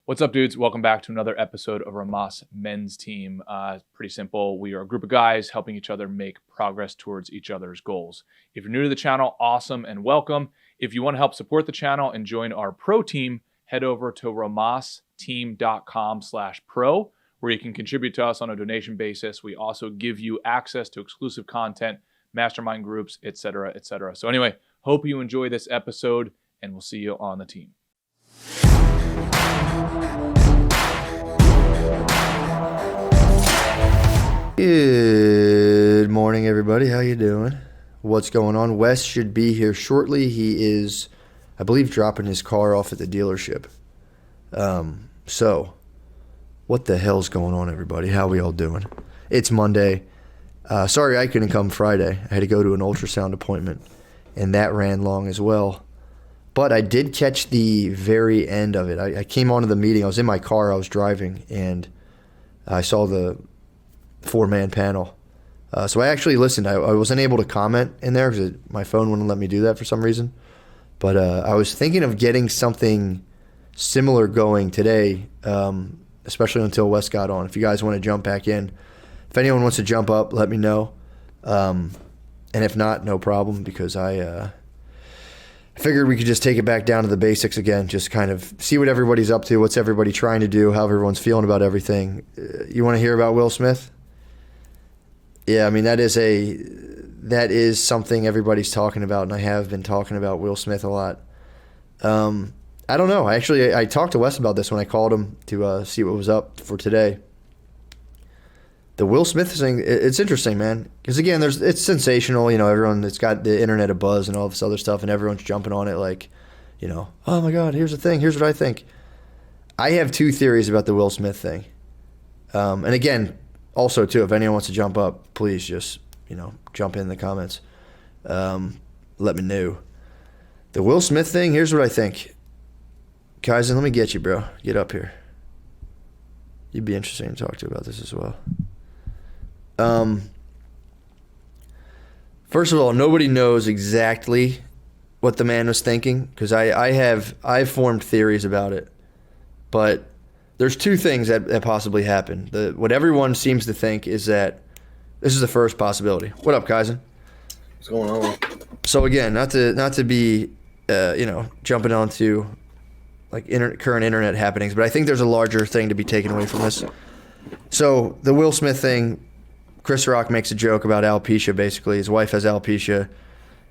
What's up, dudes? Welcome back to another episode of Rhomas Men's Team. Pretty simple. We are a group of guys helping each other make progress towards each other's goals. If you're new to the channel, awesome and welcome. If you want to help support the channel and join our pro team, head over to rhomasteam.com/pro, where you can contribute to us on a donation basis. We also give you access to exclusive content, mastermind groups, etc., etc. So anyway, hope you enjoy this episode, and we'll see you on the team. Good morning, everybody. How you doing? What's going on? Wes should be here shortly. He is, I believe, dropping his car off at the dealership. So, what the hell's going on, everybody? How we all doing? It's Monday. Sorry I couldn't come Friday. I had to go to an ultrasound appointment, and that ran long as well. But I did catch the very end of it. I came onto the meeting. I was in my car. I was driving, and I saw the four-man panel. So I actually listened. I wasn't able to comment in there because my phone wouldn't let me do that for some reason. But I was thinking of getting something similar going today, especially until Wes got on. If you guys want to jump back in. If anyone wants to jump up, let me know. And if not, no problem, because I figured we could just take it back down to the basics again, just kind of see what everybody's up to, what's everybody trying to do, how everyone's feeling about everything. You want to hear about Will Smith? Yeah, I mean, that is something everybody's talking about, and I have been talking about Will Smith a lot. I don't know. I talked to Wes about this when I called him to see what was up for today. The Will Smith thing, it's interesting, man. Because, again, it's sensational. You know, it's got the internet abuzz and all this other stuff, and everyone's jumping on it like, you know, oh, my God, here's the thing. Here's what I think. I have two theories about the Will Smith thing. And, again, also, too, if anyone wants to jump up, please just, jump in the comments. Let me know. The Will Smith thing, here's what I think. Kaizen, let me get you, bro. Get up here. You'd be interesting to talk to about this as well. First of all, nobody knows exactly what the man was thinking, because I've formed theories about it. But there's two things that possibly happened. What everyone seems to think is that this is the first possibility. What up, Kaizen? What's going on? So again, not to be jumping onto like current internet happenings, but I think there's a larger thing to be taken away from this. So the Will Smith thing, Chris Rock makes a joke about alopecia, basically. His wife has alopecia.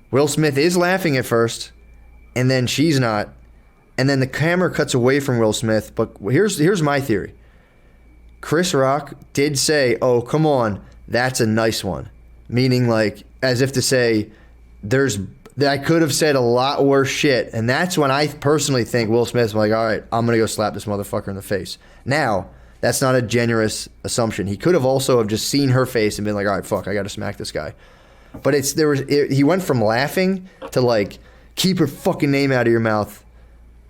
Will Smith is laughing at first, and then she's not. And then the camera cuts away from Will Smith. But here's my theory. Chris Rock did say, oh, come on, that's a nice one. Meaning, like, as if to say, I could have said a lot worse shit. And that's when I personally think Will Smith's like, all right, I'm going to go slap this motherfucker in the face. Now, that's not a generous assumption. He could have also just seen her face and been like, all right, fuck, I got to smack this guy. But he went from laughing to, like, keep your fucking name out of your mouth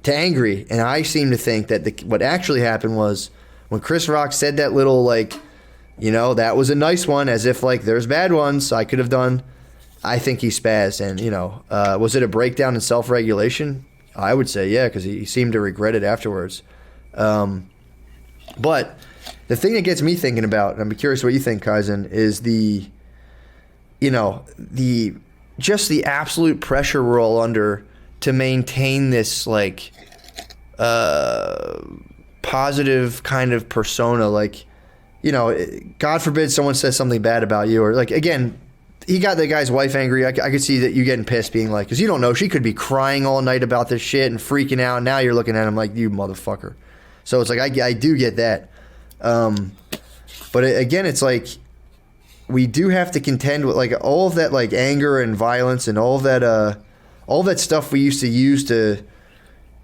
to angry. And I seem to think that what actually happened was when Chris Rock said that little, like, that was a nice one, as if, like, there's bad ones I could have done. I think he spazzed. And, was it a breakdown in self-regulation? I would say, yeah, because he seemed to regret it afterwards. But the thing that gets me thinking about, and I'm curious what you think, Kaizen, is the absolute pressure we're all under to maintain this, like, positive kind of persona. Like, God forbid someone says something bad about you, or, like, again, he got the guy's wife angry. I could see that you getting pissed, being like, because you don't know, she could be crying all night about this shit and freaking out. Now you're looking at him like, you motherfucker. So it's like, I do get that. But again, it's like, we do have to contend with, like, all of that, like, anger and violence and all that stuff we used to use to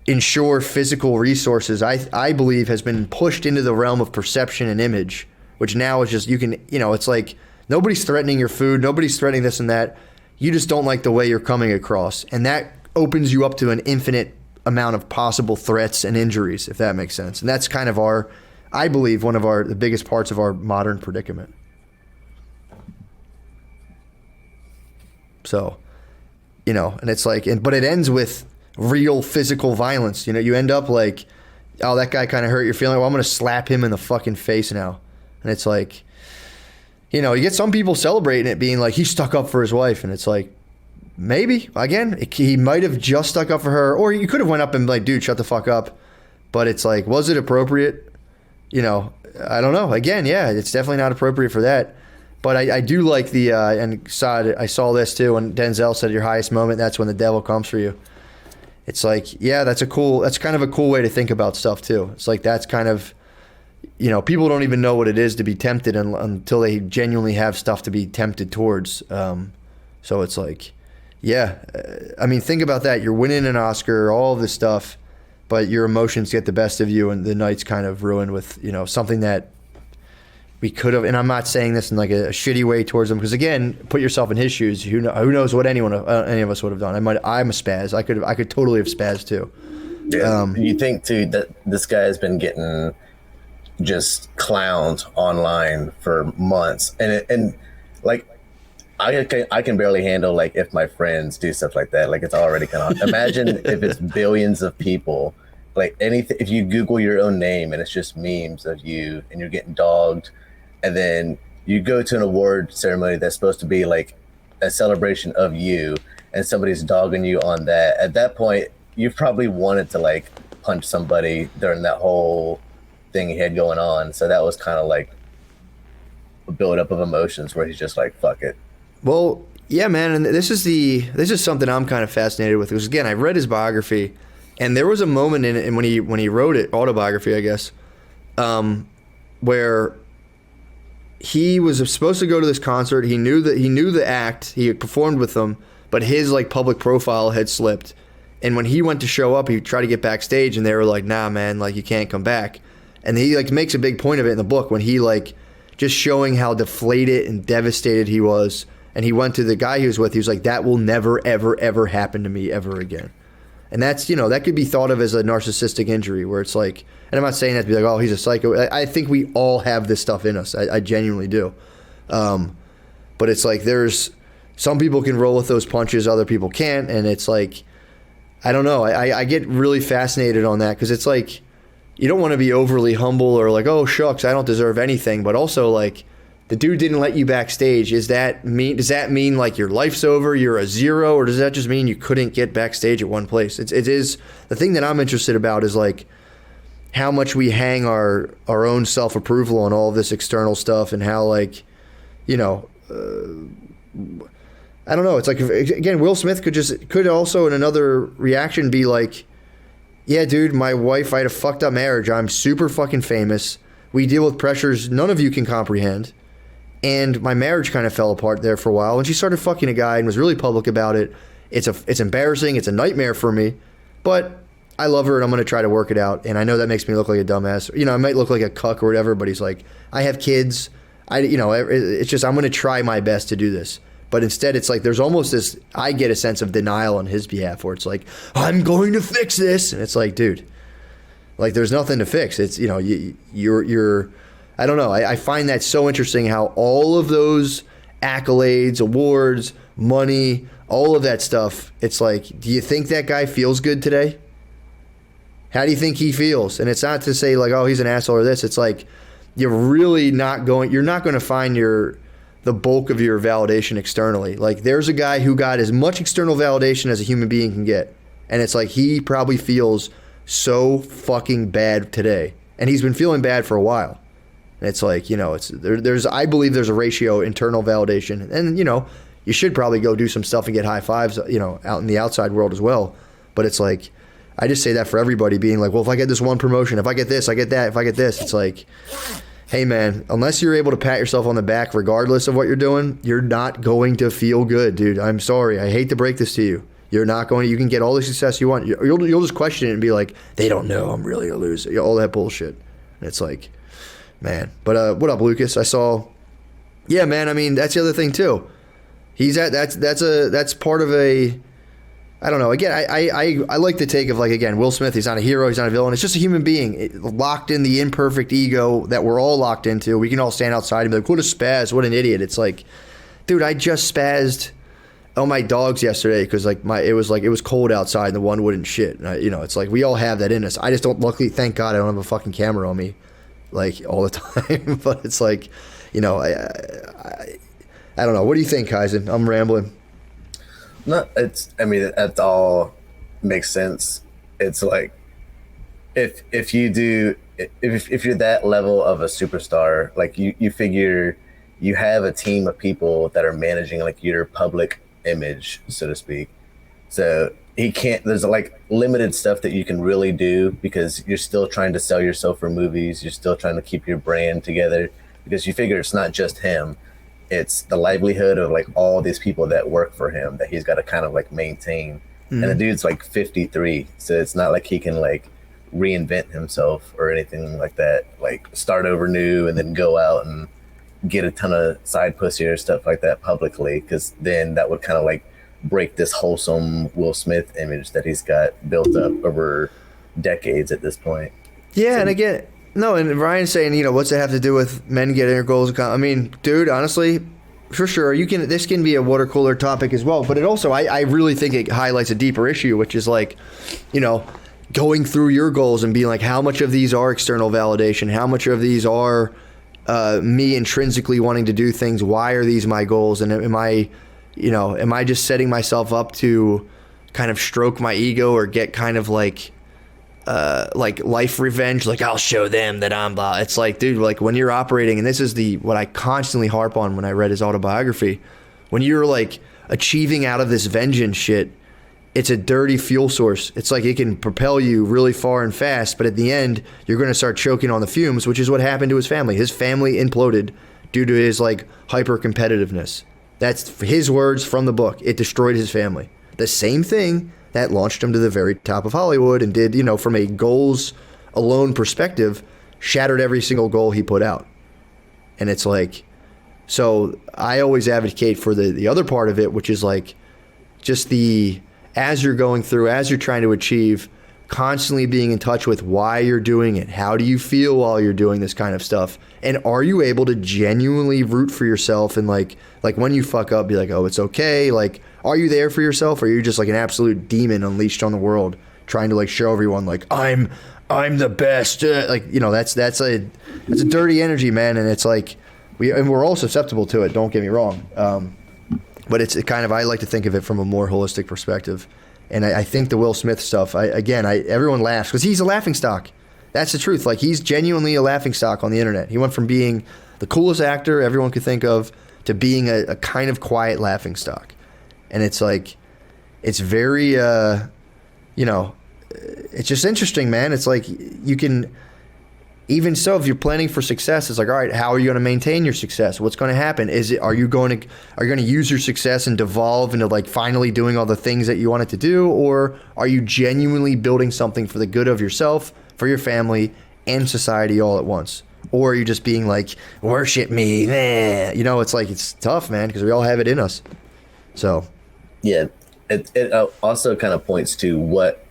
ensure physical resources, I believe has been pushed into the realm of perception and image, which now is just, it's like, nobody's threatening your food, nobody's threatening this and that. You just don't like the way you're coming across. And that opens you up to an infinite amount of possible threats and injuries, if that makes sense. And that's kind of I believe, one of the biggest parts of our modern predicament. So, and it's like, but it ends with real physical violence. You end up like oh, that guy kind of hurt your feeling. Well, I'm going to slap him in the fucking face now. And it's like, you know, you get some people celebrating it being like, he stuck up for his wife. And it's like, maybe, again, he might have just stuck up for her. Or you could have went up and like, dude, shut the fuck up. But it's like, was it appropriate? You know, I don't know. Again, yeah, it's definitely not appropriate for that. But I do like the, and I saw this too, when Denzel said your highest moment, that's when the devil comes for you. It's like, yeah, that's kind of a cool way to think about stuff too. It's like, that's kind of, you know, people don't even know what it is to be tempted until they genuinely have stuff to be tempted towards. So it's like, yeah, I mean, think about that. You're winning an Oscar, all of this stuff, but your emotions get the best of you and the night's kind of ruined with, you know, something that we could have, and I'm not saying this in like a shitty way towards them, because again, put yourself in his shoes. Who knows what any of us would have done? I'm a spaz. I could totally have spazzed too. Yeah, you think too that this guy has been getting just clowned online for months, and like I can barely handle like if my friends do stuff like that. Like it's already kind of imagine if it's billions of people. Like anything, if you Google your own name and it's just memes of you and you're getting dogged, and then you go to an award ceremony that's supposed to be like a celebration of you, and somebody's dogging you on that. At that point, you probably wanted to like punch somebody during that whole thing he had going on. So that was kind of like a buildup of emotions where he's just like, fuck it. Well, yeah, man, and this is something I'm kind of fascinated with, because again, I read his biography, and there was a moment in it, and when he wrote it, autobiography, I guess, where he was supposed to go to this concert. He knew the act. He had performed with them, but his like public profile had slipped. And when he went to show up, he tried to get backstage, and they were like, "Nah, man, like you can't come back." And he like makes a big point of it in the book when he like just showing how deflated and devastated he was. And he went to the guy he was with. He was like, "That will never, ever, ever happen to me ever again." And that's, you know, that could be thought of as a narcissistic injury, where it's like, and I'm not saying that to be like, oh, he's a psycho. I think we all have this stuff in us. I genuinely do. But it's like, there's some people can roll with those punches, other people can't. And it's like, I don't know. I get really fascinated on that, because it's like, you don't want to be overly humble or like, oh, shucks, I don't deserve anything. But also like, the dude didn't let you backstage. Does that mean like your life's over, you're a zero, or does that just mean you couldn't get backstage at one place? It is the thing that I'm interested about is like how much we hang our own self-approval on all this external stuff, and how like, you know, I don't know. It's like, again, Will Smith could also in another reaction be like, yeah, dude, my wife, I had a fucked up marriage. I'm super fucking famous. We deal with pressures none of you can comprehend. And my marriage kind of fell apart there for a while. And she started fucking a guy and was really public about it. It's embarrassing. It's a nightmare for me. But I love her, and I'm going to try to work it out. And I know that makes me look like a dumbass. You know, I might look like a cuck or whatever, but he's like, I have kids. It's just, I'm going to try my best to do this. But instead, it's like there's almost this, I get a sense of denial on his behalf, where it's like, I'm going to fix this. And it's like, dude, like there's nothing to fix. It's, you know, you're I don't know. I find that so interesting, how all of those accolades, awards, money, all of that stuff, it's like, do you think that guy feels good today? How do you think he feels? And it's not to say like, oh, he's an asshole or this. It's like, you're not going to find the bulk of your validation externally. Like, there's a guy who got as much external validation as a human being can get. And it's like, he probably feels so fucking bad today. And he's been feeling bad for a while. And it's like, you know, I believe there's a ratio, internal validation. And, you know, you should probably go do some stuff and get high fives, you know, out in the outside world as well. But it's like, I just say that for everybody, being like, well, if I get this one promotion, if I get this, I get that, if I get this, it's like, hey man, unless you're able to pat yourself on the back regardless of what you're doing, you're not going to feel good, dude. I'm sorry. I hate to break this to you. You're not going to, you can get all the success you want. You'll just question it and be like, they don't know I'm really a loser. All that bullshit. And it's like, man. But what up, Lucas? I saw, yeah, man. I mean, that's the other thing too. That's part of a, I don't know. Again, I like the take of like, again, Will Smith, he's not a hero, he's not a villain. It's just a human being locked in the imperfect ego that we're all locked into. We can all stand outside and be like, what a spaz, what an idiot. It's like, dude, I just spazzed on my dogs yesterday because like it was cold outside and the one wouldn't shit. And it's like we all have that in us. I just don't. Luckily, thank God, I don't have a fucking camera on me, like all the time. But it's like, I don't know. What do you think, Kaizen? I'm rambling. No, I mean, that all makes sense. It's like if you do if you're that level of a superstar, like you figure you have a team of people that are managing like your public image, so to speak. So there's like limited stuff that you can really do because you're still trying to sell yourself for movies. You're still trying to keep your brand together because you figure it's not just him. It's the livelihood of like all these people that work for him that he's got to kind of like maintain. And the dude's like 53. So it's not like he can like reinvent himself or anything like that, like start over new and then go out and get a ton of side pussy or stuff like that publicly, because then that would kind of like break this wholesome Will Smith image that he's got built up over decades at this point. Yeah, so, and again, no, and Ryan's saying, what's it have to do with men getting their goals? I mean, dude, honestly, for sure, this can be a water cooler topic as well, but it also, I really think it highlights a deeper issue, which is like, going through your goals and being like, how much of these are external validation? How much of these are me intrinsically wanting to do things? Why are these my goals? And am I just setting myself up to kind of stroke my ego or get kind of like life revenge? Like, I'll show them that I'm blah. It's like, dude, like when you're operating, and this is what I constantly harp on when I read his autobiography, when you're like achieving out of this vengeance shit, it's a dirty fuel source. It's like it can propel you really far and fast, but at the end, you're going to start choking on the fumes, which is what happened to his family. His family imploded due to his like hyper competitiveness. That's his words from the book. It destroyed his family. The same thing that launched him to the very top of Hollywood and did, from a goals alone perspective, shattered every single goal he put out. And it's like, so I always advocate for the other part of it, which is like just as you're going through, as you're trying to achieve, constantly being in touch with why you're doing it. How do you feel while you're doing this kind of stuff? And are you able to genuinely root for yourself and like when you fuck up, be like, oh, it's okay. Like, are you there for yourself? Or are you just like an absolute demon unleashed on the world trying to like show everyone like, I'm the best. That's a dirty energy, man. And it's like, we're all susceptible to it. Don't get me wrong. But it's kind of, I like to think of it from a more holistic perspective. And I think the Will Smith stuff, everyone laughs because he's a laughingstock. That's the truth. Like, he's genuinely a laughingstock on the internet. He went from being the coolest actor everyone could think of to being a kind of quiet laughingstock. And it's like, it's very, it's just interesting, man. It's like you can, even so, if you're planning for success, it's like, all right, how are you going to maintain your success? What's going to happen? Are you going to use your success and devolve into like finally doing all the things that you wanted to do? Or are you genuinely building something for the good of yourself, for your family, and society all at once? Or are you just being like, worship me? It's like, it's tough, man, because we all have it in us. So. Yeah. It also kind of points to what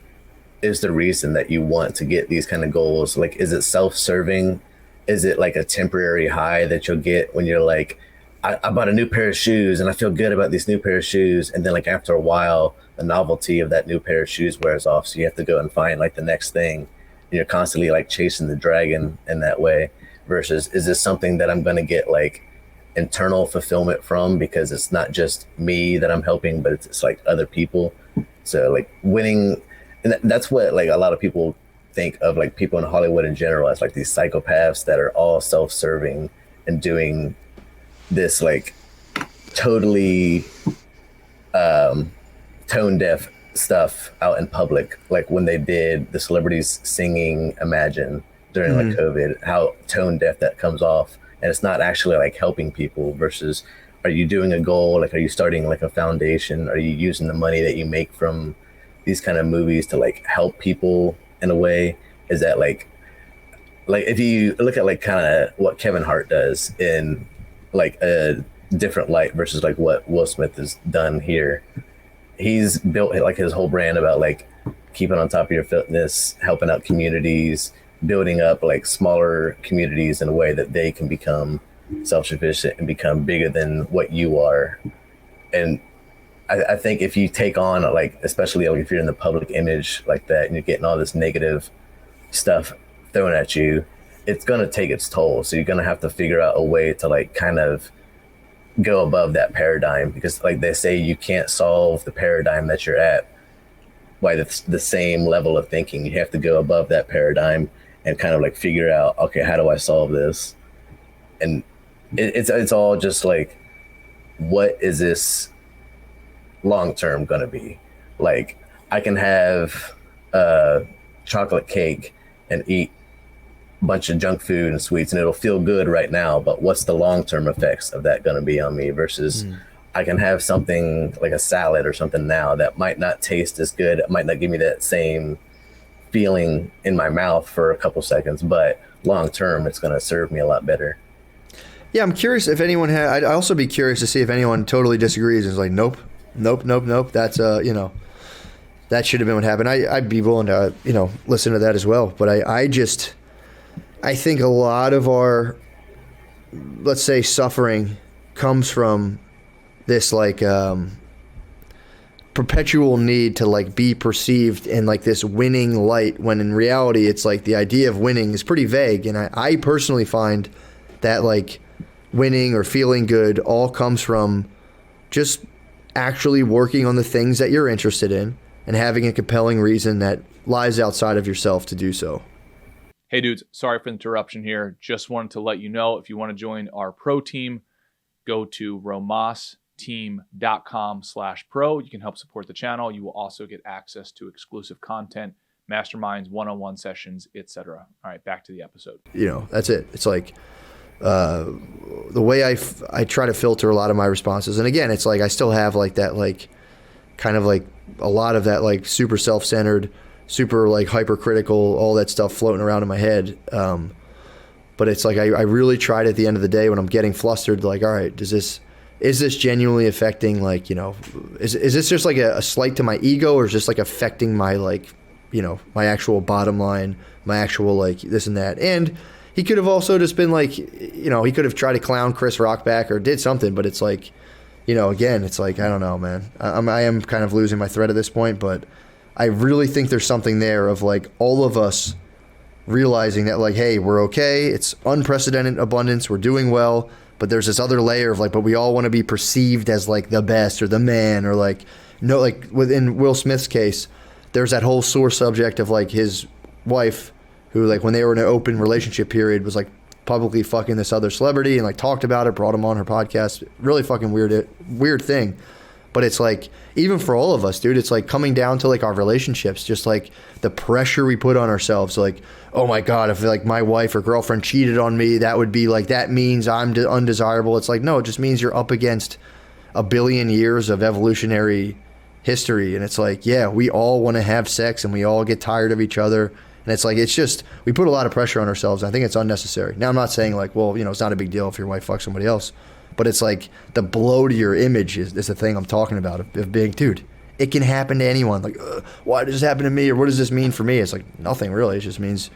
is the reason that you want to get these kind of goals. Like, is it self-serving? Is it like a temporary high that you'll get when you're like, I bought a new pair of shoes and I feel good about these new pair of shoes, and then like after a while the novelty of that new pair of shoes wears off, so you have to go and find like the next thing, and you're constantly like chasing the dragon in that way? Versus, is this something that I'm going to get like internal fulfillment from, because it's not just me that I'm helping, but it's like other people. So like winning. And that's what like a lot of people think of, like people in Hollywood in general, as like these psychopaths that are all self-serving and doing this like totally tone deaf stuff out in public. Like when they did the celebrities singing Imagine during like COVID, how tone deaf that comes off. And it's not actually like helping people. Versus, are you doing a goal? Like, are you starting like a foundation? Are you using the money that you make from these kind of movies to like help people in a way? Is that like if you look at like kind of what Kevin Hart does in like a different light versus like what Will Smith has done here, he's built like his whole brand about like keeping on top of your fitness, helping out communities, building up like smaller communities in a way that they can become self-sufficient and become bigger than what you are. And I think if you take on, like, especially like if you're in the public image like that and you're getting all this negative stuff thrown at you, it's going to take its toll. So you're going to have to figure out a way to like kind of go above that paradigm, because like they say, you can't solve the paradigm that you're at by the same level of thinking. You have to go above that paradigm and kind of like figure out, okay, how do I solve this? And it's all just like, what is this long term gonna be? Like, I can have chocolate cake and eat a bunch of junk food and sweets and it'll feel good right now, but what's the long term effects of that gonna be on me? Versus I can have something like a salad or something now that might not taste as good, it might not give me that same feeling in my mouth for a couple seconds, but long term it's gonna serve me a lot better. Yeah, I'm curious if anyone I'd also be curious to see if anyone totally disagrees and is like, nope. That's that should have been what happened. I'd be willing to listen to that as well. But I think a lot of our, let's say, suffering comes from this like perpetual need to like be perceived in like this winning light, when in reality it's like the idea of winning is pretty vague. And I personally find that like winning or feeling good all comes from just actually working on the things that you're interested in and having a compelling reason that lies outside of yourself to do so. Hey dudes, sorry for the interruption here. Just wanted to let you know, if you want to join our pro team, go to romasteam.com/pro. You can help support the channel. You will also get access to exclusive content, masterminds, one-on-one sessions, etc. All right, back to the episode. That's it. It's like the way I try to filter a lot of my responses. And again, it's like I still have like that, like kind of like a lot of that like super self-centered, super like hypercritical, all that stuff floating around in my head. But it's like I really tried at the end of the day when I'm getting flustered, like, all right, is this genuinely affecting, like, is this just like a slight to my ego, or is this like affecting my like, my actual bottom line, my actual like this and that? And he could have also just been like, he could have tried to clown Chris Rock back or did something, but it's like, again, it's like, I don't know, man. I am kind of losing my thread at this point, but I really think there's something there of like all of us realizing that like, hey, we're okay. It's unprecedented abundance. We're doing well, but there's this other layer of like, but we all want to be perceived as like the best or the man, or like, no, like within Will Smith's case, there's that whole sore subject of like his wife, who like when they were in an open relationship period was like publicly fucking this other celebrity and like talked about it, brought him on her podcast. Really fucking weird thing. But it's like, even for all of us, dude, it's like coming down to like our relationships, just like the pressure we put on ourselves. Like, oh my God, if like my wife or girlfriend cheated on me, that would be like, that means I'm undesirable. It's like, no, it just means you're up against a billion years of evolutionary history. And it's like, yeah, we all want to have sex and we all get tired of each other. And it's like, it's just, we put a lot of pressure on ourselves. I think it's unnecessary. Now, I'm not saying like, well, it's not a big deal if your wife fucks somebody else. But it's like the blow to your image is the thing I'm talking about, of being, dude, it can happen to anyone. Like, why does this happen to me? Or what does this mean for me? It's like, nothing really. It just means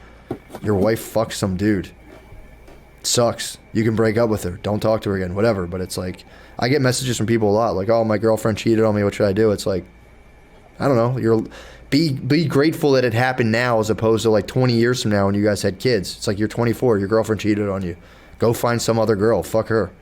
your wife fucks some dude. It sucks. You can break up with her. Don't talk to her again, whatever. But it's like, I get messages from people a lot like, oh, my girlfriend cheated on me. What should I do? It's like, I don't know. Be grateful that it happened now as opposed to like 20 years from now when you guys had kids. It's like, you're 24, your girlfriend cheated on you. Go find some other girl. Fuck her.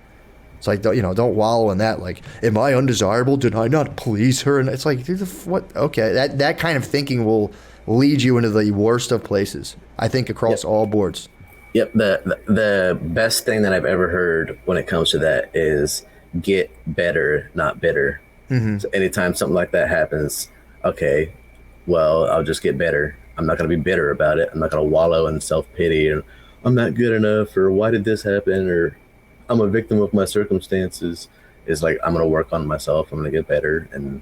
It's like, don't wallow in that. Like, am I undesirable? Did I not please her? And it's like, dude, what? Okay, that kind of thinking will lead you into the worst of places, I think, across all boards. Yep. The best thing that I've ever heard when it comes to that is get better, not bitter. Mm-hmm. So anytime something like that happens, okay, well, I'll just get better. I'm not going to be bitter about it. I'm not going to wallow in self-pity and I'm not good enough, or why did this happen, or I'm a victim of my circumstances. Is like, I'm going to work on myself. I'm going to get better. And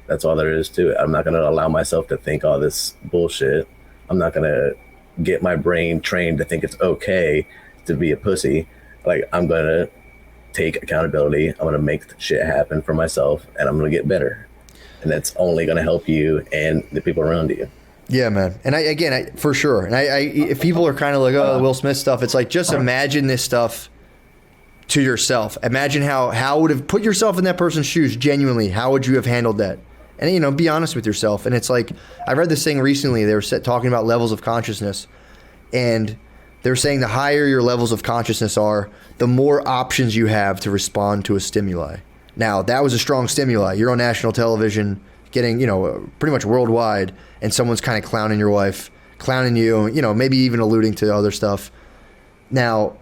that's all there is to it. I'm not going to allow myself to think all this bullshit. I'm not going to get my brain trained to think it's okay to be a pussy. Like, I'm going to take accountability. I'm going to make shit happen for myself, and I'm going to get better. And that's only going to help you and the people around you. Yeah, man. And I for sure. And if people are kind of like, oh, Will Smith stuff, it's like, just imagine this stuff to yourself. Imagine how would have put yourself in that person's shoes genuinely. How would you have handled that? And, you know, be honest with yourself. And it's like, I read this thing recently. They were talking about levels of consciousness. And they were saying the higher your levels of consciousness are, the more options you have to respond to a stimuli. Now, that was a strong stimuli. You're on national television, getting, you know, pretty much worldwide, and someone's kind of clowning your wife, clowning you, you know, maybe even alluding to other stuff. Now,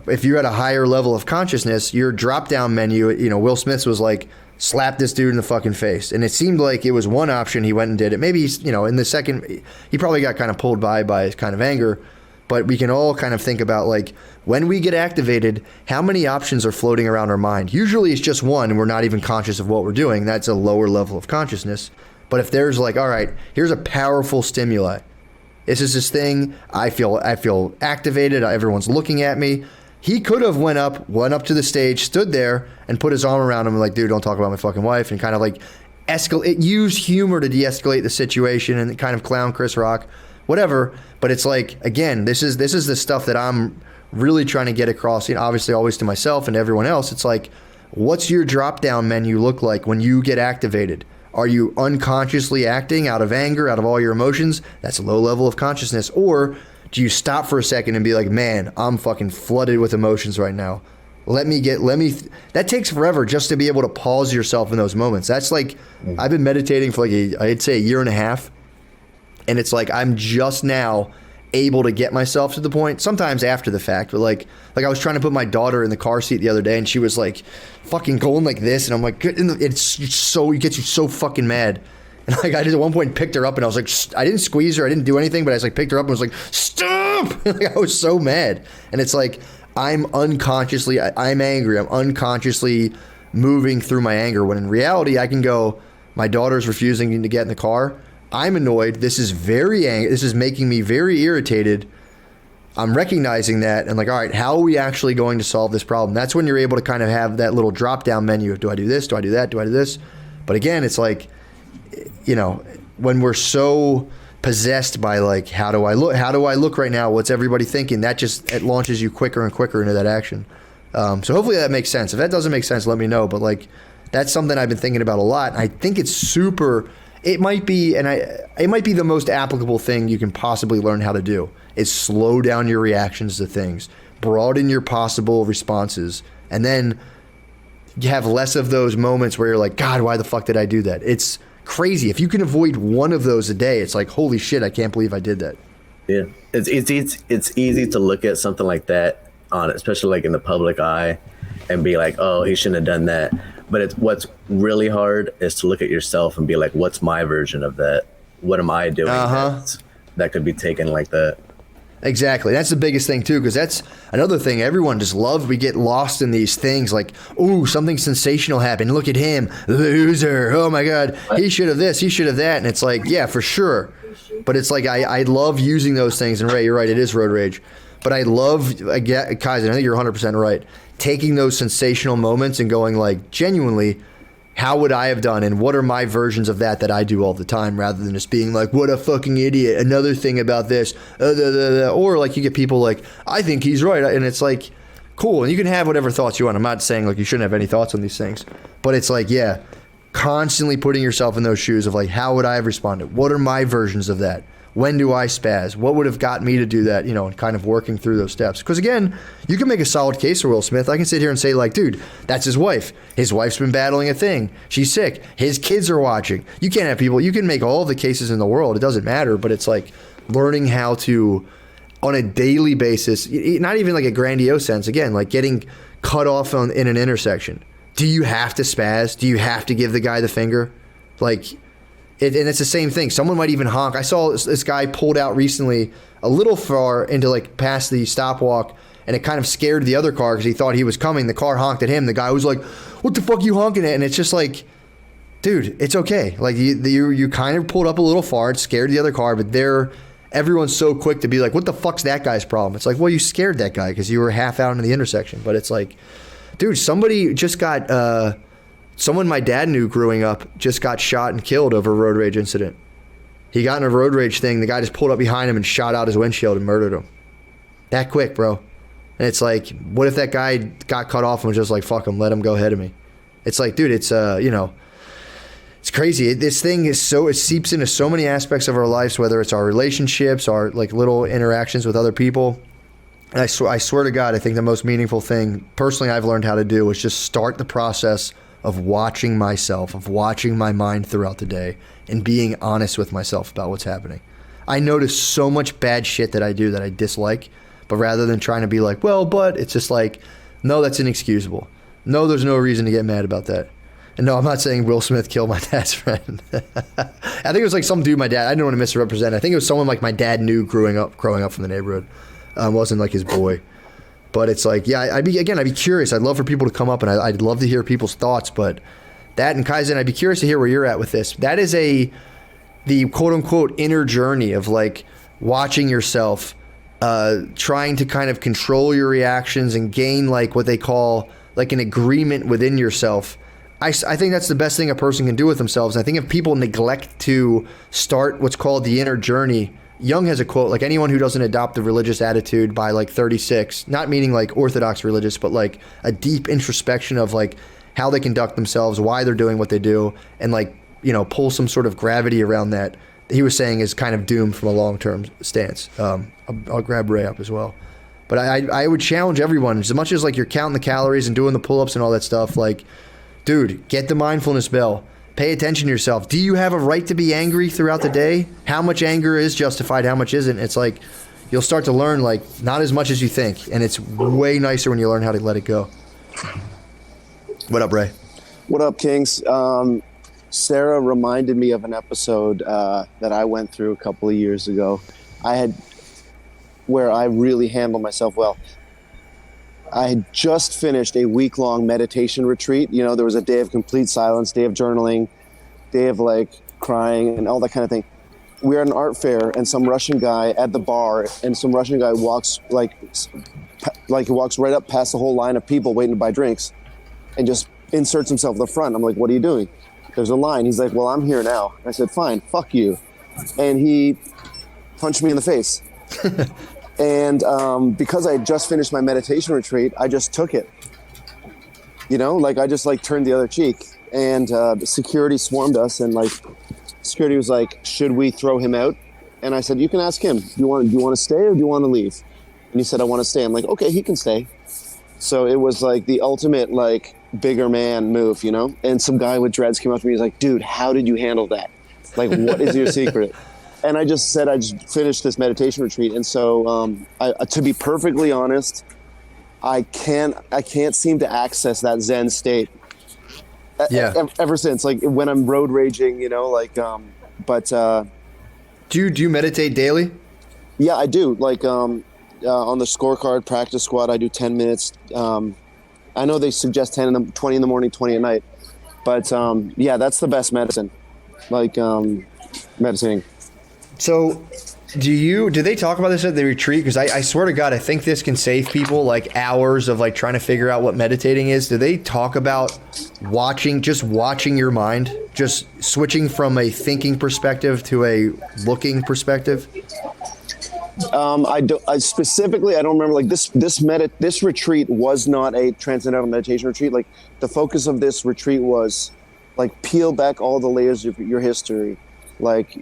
if you're at a higher level of consciousness, your drop-down menu, you know, Will Smith's was like, slap this dude in the fucking face. And it seemed like it was one option. He went and did it. Maybe, you know, in the second, he probably got kind of pulled by his kind of anger. But we can all kind of think about, like, when we get activated, how many options are floating around our mind? Usually it's just one, and we're not even conscious of what we're doing. That's a lower level of consciousness. But if there's like, all right, here's a powerful stimuli. This is this thing. I feel activated. Everyone's looking at me. He could have went up to the stage, stood there, and put his arm around him and like, dude, don't talk about my fucking wife, and kind of like use humor to de-escalate the situation and kind of clown Chris Rock, whatever. But it's like, again, this is the stuff that I'm really trying to get across, you know, obviously always to myself and everyone else. It's like, what's your drop-down menu look like when you get activated? Are you unconsciously acting out of anger, out of all your emotions? That's a low level of consciousness. Or do you stop for a second and be like, man, I'm fucking flooded with emotions right now. That takes forever just to be able to pause yourself in those moments. That's like, I've been meditating for like I'd say a year and a half. And it's like, I'm just now able to get myself to the point, sometimes after the fact, but like I was trying to put my daughter in the car seat the other day, and she was like fucking going like this, and I'm like, it gets you so fucking mad. And like, I just at one point picked her up, and I was like, I didn't squeeze her, I didn't do anything, but I just like picked her up and was like, stop. Like, I was so mad. And it's like, I'm angry, I'm unconsciously moving through my anger, when in reality I can go, my daughter's refusing to get in the car, I'm annoyed. This is this is making me very irritated. I'm recognizing that, and like, all right, how are we actually going to solve this problem? That's when you're able to kind of have that little drop down menu of, do I do this? Do I do that? Do I do this? But again, it's like, you know, when we're so possessed by like, how do I look right now? What's everybody thinking? It launches you quicker and quicker into that action. So hopefully that makes sense. If that doesn't make sense, let me know. But like, that's something I've been thinking about a lot. I think it's super. It might be the most applicable thing you can possibly learn how to do, is slow down your reactions to things, broaden your possible responses, and then you have less of those moments where you're like, God, why the fuck did I do that? It's crazy. If you can avoid one of those a day, it's like, holy shit, I can't believe I did that. Yeah, it's easy to look at something like that especially like in the public eye, and be like, oh, he shouldn't have done that. But what's really hard is to look at yourself and be like, what's my version of that? What am I doing that could be taken like that? Exactly. That's the biggest thing too, because that's another thing everyone just loves. We get lost in these things like, ooh, something sensational happened. Look at him, loser. Oh my God, he should have this, he should have that. And it's like, yeah, for sure. But it's like, I love using those things. And Ray, you're right, it is road rage. But I love, Kaizen, I think you're 100% right, taking those sensational moments and going like, genuinely, how would I have done, and what are my versions of that I do all the time, rather than just being like, what a fucking idiot, another thing about this, or like you get people like, I think he's right, and it's like, cool, and you can have whatever thoughts you want. I'm not saying like you shouldn't have any thoughts on these things, but it's like, yeah, constantly putting yourself in those shoes of like, how would I have responded? What are my versions of that? When do I spaz? What would have got me to do that? You know, and kind of working through those steps. Because again, you can make a solid case for Will Smith. I can sit here and say like, dude, that's his wife. His wife's been battling a thing. She's sick. His kids are watching. You can't have people. You can make all the cases in the world. It doesn't matter. But it's like learning how to, on a daily basis, not even like a grandiose sense. Again, like getting cut off in an intersection. Do you have to spaz? Do you have to give the guy the finger? Like, and it's the same thing. Someone might even honk. I saw this guy pulled out recently a little far into like past the stop walk, and it kind of scared the other car because he thought he was coming. The car honked at him. The guy was like, what the fuck are you honking at? And it's just like, dude, it's okay. Like you kind of pulled up a little far. It scared the other car, but everyone's so quick to be like, what the fuck's that guy's problem? It's like, well, you scared that guy because you were half out into the intersection. But it's like, dude, somebody just got... Someone my dad knew growing up just got shot and killed over a road rage incident. He got in a road rage thing. The guy just pulled up behind him and shot out his windshield and murdered him. That quick, bro. And it's like, what if that guy got cut off and was just like, fuck him, let him go ahead of me? It's like, dude, it's, it's crazy. This thing is it seeps into so many aspects of our lives, whether it's our relationships, our like little interactions with other people. And I swear to God, I think the most meaningful thing personally I've learned how to do is just start the process of watching myself, of watching my mind throughout the day and being honest with myself about what's happening. I notice so much bad shit that I do that I dislike, but rather than trying to be like, well, but it's just like, no, that's inexcusable. No, there's no reason to get mad about that. And no, I'm not saying Will Smith killed my dad's friend. I think it was like some dude my dad, I didn't want to misrepresent. I think it was someone like my dad knew growing up from the neighborhood. Wasn't like his boy. But it's like, yeah, I'd be curious. I'd love for people to come up and I'd love to hear people's thoughts. But that and Kaizen, I'd be curious to hear where you're at with this. That is the quote unquote inner journey of like watching yourself, trying to kind of control your reactions and gain like what they call like an agreement within yourself. I think that's the best thing a person can do with themselves. And I think if people neglect to start what's called the inner journey, Jung has a quote, like anyone who doesn't adopt the religious attitude by like 36, not meaning like orthodox religious, but like a deep introspection of like how they conduct themselves, why they're doing what they do, and like, pull some sort of gravity around that, he was saying is kind of doomed from a long-term stance. I'll grab Ray up as well. But I would challenge everyone, as much as like you're counting the calories and doing the pull-ups and all that stuff, like, dude, get the mindfulness bell. Pay attention to yourself. Do you have a right to be angry throughout the day? How much anger is justified? How much isn't? It's like you'll start to learn like not as much as you think. And it's way nicer when you learn how to let it go. What up, Ray? What up, Kings? Sarah reminded me of an episode that I went through a couple of years ago. Where I really handled myself well. I had just finished a week-long meditation retreat. There was a day of complete silence, day of journaling, day of like crying and all that kind of thing. We were at an art fair and some Russian guy at the bar, and some Russian guy walks he walks right up past the whole line of people waiting to buy drinks and just inserts himself in the front. I'm like, what are you doing? There's a line. He's like, well, I'm here now. I said, fine, fuck you. And he punched me in the face. And because I had just finished my meditation retreat, I just took it. I just turned the other cheek. And security swarmed us, and security was like, should we throw him out? And I said, you can ask him. Do you want to stay or do you want to leave? And he said, I want to stay. I'm like, okay, he can stay. So it was like the ultimate bigger man move, And some guy with dreads came up to me. He's like, dude, how did you handle that? Like, what is your secret? And I just said I just finished this meditation retreat, and so to be perfectly honest, I can't seem to access that Zen state. Yeah. Ever since, when I'm road raging, But do you meditate daily? Yeah, I do. On the scorecard practice squad, I do 10 minutes. I know they suggest 20 in the morning, 20 at night, but yeah, that's the best medicine. Meditating. So do they talk about this at the retreat? Because I swear to God, I think this can save people hours of trying to figure out what meditating is. Do they talk about watching your mind, just switching from a thinking perspective to a looking perspective? I specifically, I don't remember this retreat was not a transcendental meditation retreat. The focus of this retreat was peel back all the layers of your history.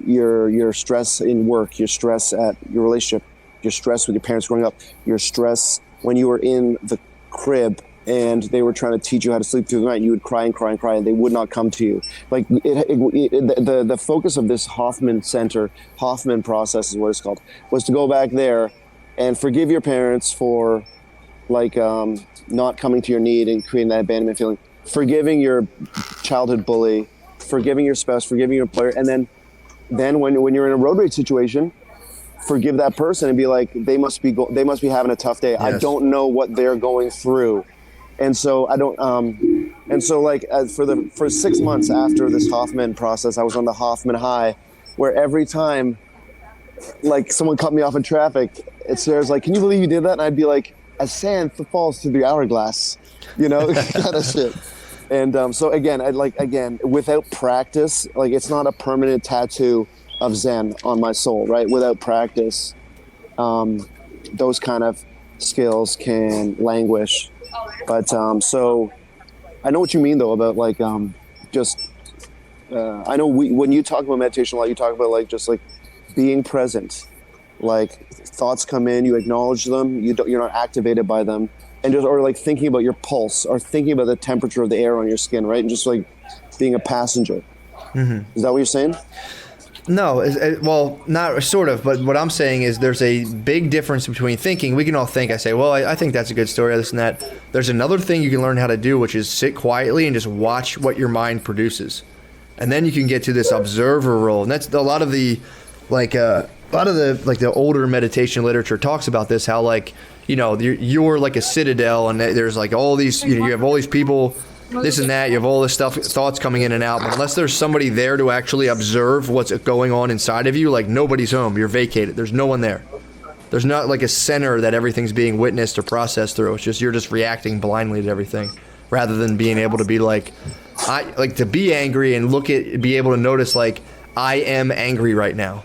Your stress in work, your stress at your relationship, your stress with your parents growing up, your stress when you were in the crib and they were trying to teach you how to sleep through the night. You would cry and cry and cry, and they would not come to you. The focus of this Hoffman process is what it's called, was to go back there and forgive your parents for not coming to your need and creating that abandonment feeling, forgiving your childhood bully, forgiving your spouse, forgiving your employer, and then when you're in a road rage situation, forgive that person and be like, they must be having a tough day. Yes. I don't know what they're going through, and so I don't. For 6 months after this Hoffman process, I was on the Hoffman high, where every time, someone cut me off in traffic, Sarah's like, "Can you believe you did that?" And I'd be like, "As sand falls through the hourglass," kind of shit. And so again, without practice, it's not a permanent tattoo of Zen on my soul, right? Without practice, those kind of skills can languish. But so I know what you mean though about like I know when you talk about meditation a lot, you talk about like just like being present. Like thoughts come in, you acknowledge them, you're not activated by them, and just or like thinking about your pulse or thinking about the temperature of the air on your skin, right? And just like being a passenger. Mm-hmm. Is that what you're saying? No, well, not sort of, but what I'm saying is there's a big difference between thinking. We can all think. I say, well, I think that's a good story, this and that. There's another thing you can learn how to do, which is sit quietly and just watch what your mind produces. And then you can get to this observer role. And that's a lot of the, the older meditation literature talks about this, how like, you know, you're like a citadel and there's like all these, you know, you have all these people, this and that, you have all this stuff, thoughts coming in and out, but unless there's somebody there to actually observe what's going on inside of you, like nobody's home, you're vacated, there's no one there. There's not like a center that everything's being witnessed or processed through. It's just, you're just reacting blindly to everything rather than being able to be like, to be angry and be able to notice like, I am angry right now.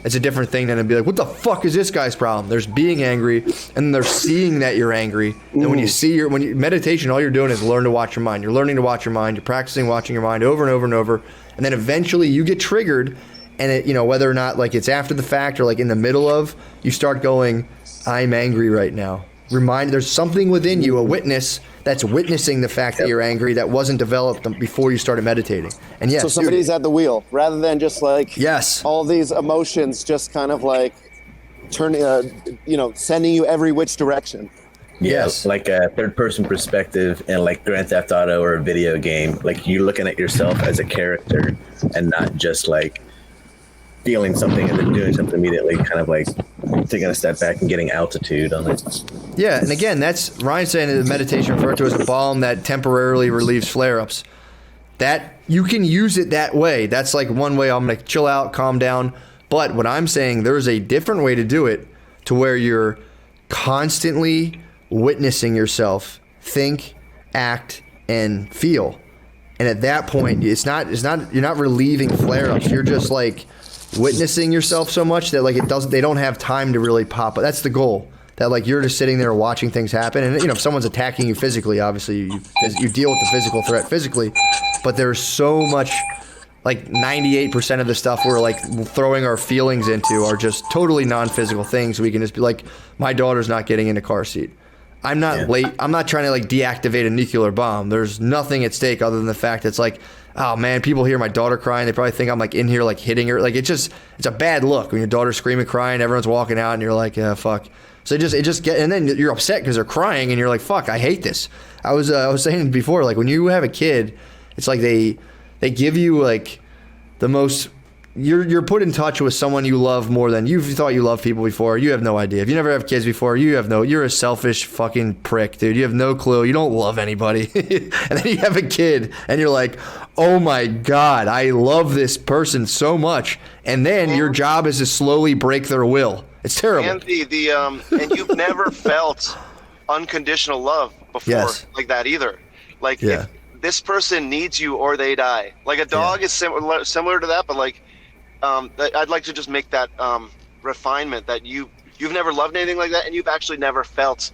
It's a different thing than to be like, what the fuck is this guy's problem? There's being angry, and then there's seeing that you're angry. And when you meditation, all you're doing is learn to watch your mind. You're learning to watch your mind. You're practicing watching your mind over and over and over. And then eventually you get triggered, and it, you know, whether or not like it's after the fact or like in the middle of, you start going, I'm angry right now. There's something within you, a witness that's witnessing the fact that you're angry that wasn't developed before you started meditating. And yes, so somebody's at the wheel rather than just like all these emotions just kind of like turning, sending you every which direction. Yes, like a third-person perspective in like Grand Theft Auto or a video game. Like you're looking at yourself as a character and not just like feeling something and then doing something immediately, kind of like taking a step back and getting altitude on it. Yeah, and again, that's Ryan's saying that meditation referred to as a balm that temporarily relieves flare-ups. That you can use it that way. That's like one way. I'm gonna chill out, calm down. But what I'm saying, there's a different way to do it, to where you're constantly witnessing yourself think, act, and feel. And at that point, you're not relieving flare-ups. You're just like witnessing yourself so much that like they don't have time to really pop up. That's the goal. That like you're just sitting there watching things happen, and you know if someone's attacking you physically, obviously you deal with the physical threat physically, but there's so much, like 98% of the stuff we're like throwing our feelings into are just totally non-physical things. We can just be like, my daughter's not getting in a car seat. I'm not late. I'm not trying to like deactivate a nuclear bomb. There's nothing at stake other than the fact it's like, oh man, people hear my daughter crying, they probably think I'm like in here like hitting her. Like it's a bad look when your daughter's screaming, crying, everyone's walking out, and you're like, yeah, fuck. So and then you're upset because they're crying, and you're like, fuck, I hate this. I was saying before, like when you have a kid, it's like they give you like the most. You're put in touch with someone you love more than you've thought you loved people before. You have no idea. If you never have kids before, you're a selfish fucking prick, dude. You have no clue. You don't love anybody. And then you have a kid and you're like, oh my God, I love this person so much. And then your job is to slowly break their will. It's terrible. And and you've never felt unconditional love before like that either. Like if this person needs you or they die. Like a dog is similar to that, but like I'd like to just make that refinement that you've never loved anything like that, and you've actually never felt.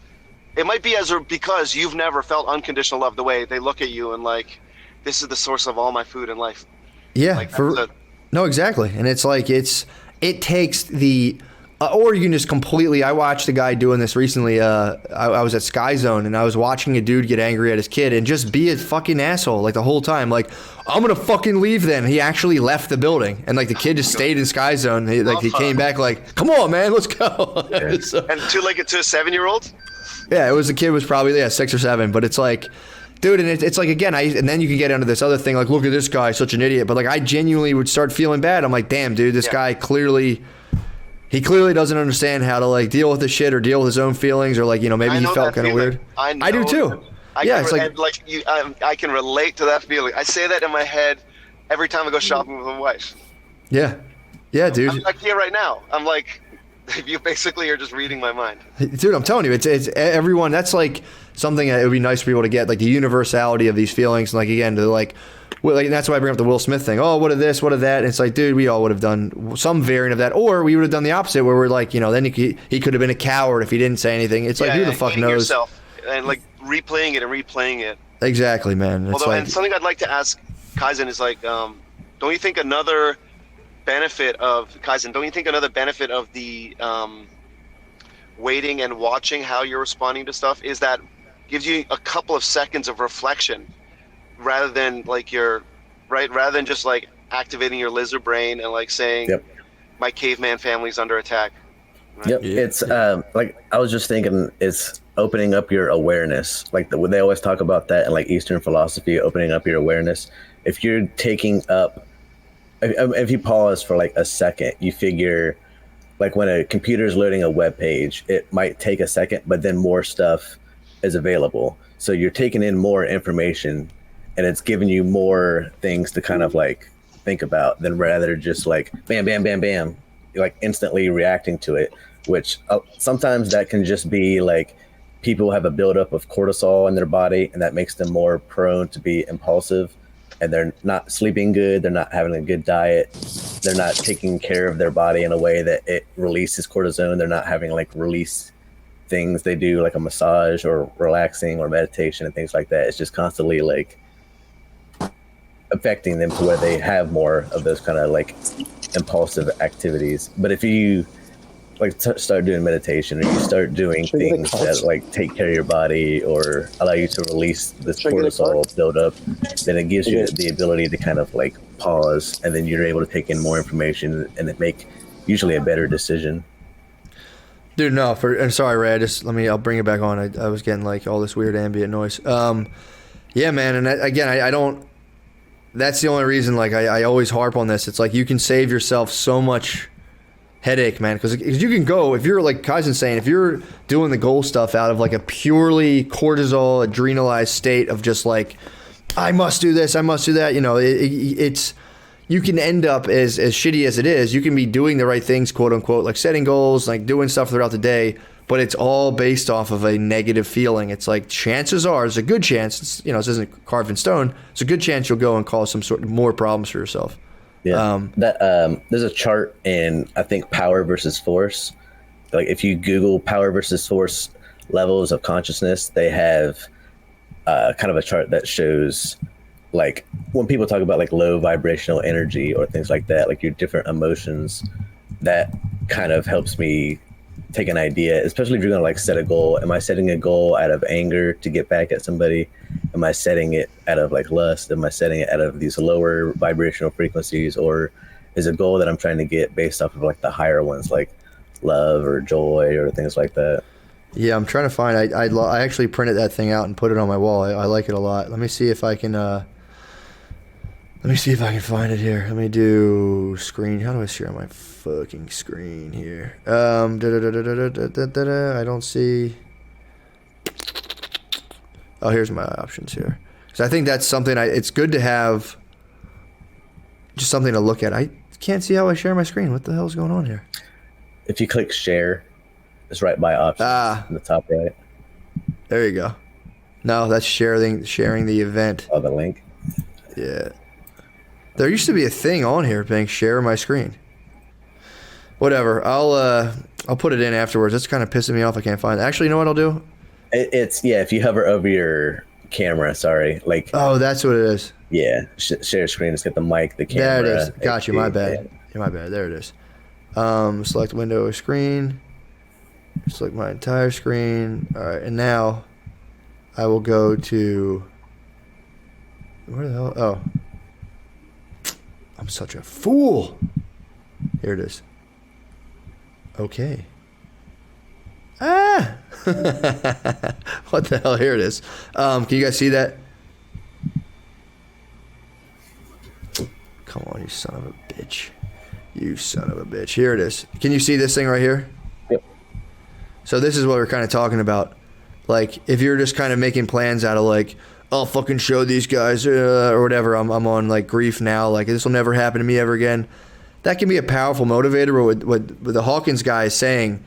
It might be because you've never felt unconditional love the way they look at you and like, this is the source of all my food in life. Yeah, like, no, exactly, and it's like it takes the. Or you can just completely. I watched a guy doing this recently. I was at Sky Zone and I was watching a dude get angry at his kid and just be a fucking asshole like the whole time. Like, I'm gonna fucking leave then. He actually left the building and like the kid just stayed in Sky Zone. He came back like, come on, man, let's go. So, and to a 7-year-old. Yeah, the kid was probably 6 or 7, but it's like. Dude, and it's like, again, and then you can get into this other thing, like, look at this guy, such an idiot. But like, I genuinely would start feeling bad. I'm like, damn, dude, this guy clearly doesn't understand how to like deal with the shit or deal with his own feelings, or like, you know, maybe he felt kind of weird. I do too. I can relate to that feeling. I say that in my head every time I go shopping with my wife. Yeah, dude. I'm like here right now. I'm like, You basically are just reading my mind. Dude, I'm telling you, it's everyone. That's like something that it would be nice for people to get, like the universality of these feelings. And like, again, to like, and that's why I bring up the Will Smith thing. Oh, what of this, what of that? And it's like, dude, we all would have done some variant of that, or we would have done the opposite, where we're like, then he could have been a coward if he didn't say anything. It's like, who the fuck knows? Yourself and like replaying it. Exactly, man. It's and something I'd like to ask Kaizen is like, don't you think another benefit of the waiting and watching how you're responding to stuff is that gives you a couple of seconds of reflection rather than just like activating your lizard brain and like saying, yep, my caveman family's under attack. Right? Yep. It's like I was just thinking, it's opening up your awareness. Like they always talk about that in like Eastern philosophy, opening up your awareness. If you're taking up, if you pause for like a second, you figure like when a computer is loading a web page, it might take a second, but then more stuff is available. So you're taking in more information and it's giving you more things to kind of like think about than rather just like bam, bam, bam, bam, like instantly reacting to it, which sometimes that can just be like people have a buildup of cortisol in their body and that makes them more prone to be impulsive, and they're not sleeping good, they're not having a good diet, they're not taking care of their body in a way that it releases cortisone, they're not having like release things they do like a massage or relaxing or meditation and things like that. It's just constantly like affecting them to where they have more of those kind of like impulsive activities. But if you like start doing meditation or you start doing things that like take care of your body or allow you to release this cortisol buildup, then it gives you the ability to kind of like pause, and then you're able to take in more information and it make usually a better decision. Dude, no, I'm sorry, Ray. I'll bring it back on. I was getting like all this weird ambient noise. Yeah, man. And again, I don't, that's the only reason, like, I always harp on this. It's like you can save yourself so much headache, man. Because you can go, if you're, like Kaizen's saying, if you're doing the goal stuff out of, like, a purely cortisol, adrenalized state of just, like, I must do this, I must do that, it's, you can end up, as shitty as it is, you can be doing the right things, quote unquote, like setting goals, like doing stuff throughout the day, but it's all based off of a negative feeling. It's like chances are, there's a good chance, this isn't carved in stone, it's a good chance you'll go and cause some sort of more problems for yourself. Yeah. There's a chart in, I think, power versus force. Like if you Google power versus force levels of consciousness, they have kind of a chart that shows like when people talk about like low vibrational energy or things like that, like your different emotions, that kind of helps me take an idea, especially if you're gonna like set a goal. Am I setting a goal out of anger to get back at somebody? Am I setting it out of like lust? Am I setting it out of these lower vibrational frequencies, or is a goal that I'm trying to get based off of like the higher ones, like love or joy or things like that? Yeah, I'm trying to find. I actually printed that thing out and put it on my wall. I like it a lot. Let me see if I can. Find it here. Let me do screen. How do I share my fucking screen here? I don't see. Oh, here's my options here. So I think that's something. It's good to have. Just something to look at. I can't see how I share my screen. What the hell's going on here? If you click share, it's right by options in the top right. There you go. No, that's sharing the event. Oh, the link. Yeah. There used to be a thing on here saying share my screen. Whatever. I'll put it in afterwards. It's kind of pissing me off. I can't find it. Actually, you know what I'll do? It's if you hover over your camera, like. Oh, that's what it is. Yeah. Share screen. It's got the mic, the camera. There it is. Got you. My bad. Yeah, my bad. There it is. Select window or screen. Select my entire screen. All right. And now I will go to. Where the hell? Oh. I'm such a fool. Here it is. Okay. What the hell? Here it is. Can you guys see that? Come on, you son of a bitch. You son of a bitch. Here it is. Can you see this thing right here? Yep. So this is what we're kind of talking about. Like, if you're just kind of making plans out of like, I'll fucking show these guys or whatever. I'm on like grief now. Like, this will never happen to me ever again. that can be a powerful motivator. But what the Hawkins guy is saying,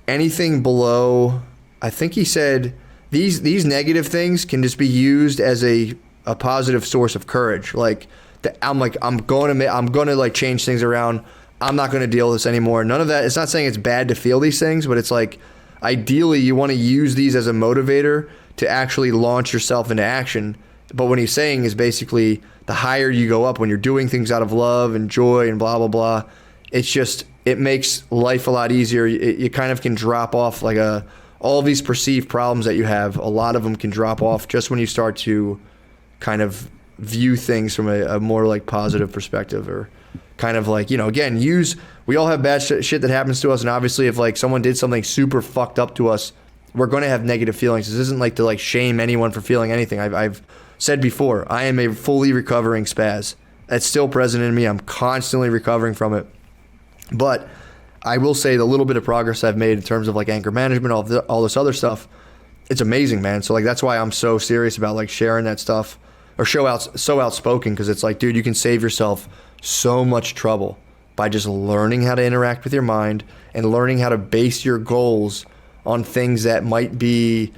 anything below, I think he said these negative things can just be used as a positive source of courage. Like I'm going to like change things around. I'm not going to deal with this anymore. None of that. It's not saying it's bad to feel these things, but it's like ideally you want to use these as a motivator to actually launch yourself into action. But what he's saying is basically the higher you go up when you're doing things out of love and joy and blah, blah, blah, it makes life a lot easier. You kind of can drop off like all these perceived problems that you have. A lot of them can drop off just when you start to kind of view things from a more like positive perspective, or kind of like, again, we all have bad shit that happens to us. And obviously if like someone did something super fucked up to us, we're going to have negative feelings. This isn't like to like shame anyone for feeling anything. I've said before, I am a fully recovering spaz. It's still present in me. I'm constantly recovering from it. But I will say the little bit of progress I've made in terms of like anger management, all this other stuff, it's amazing, man. So like that's why I'm so serious about like sharing that stuff, or so outspoken, because it's like, dude, you can save yourself so much trouble by just learning how to interact with your mind and learning how to base your goals on things that might be,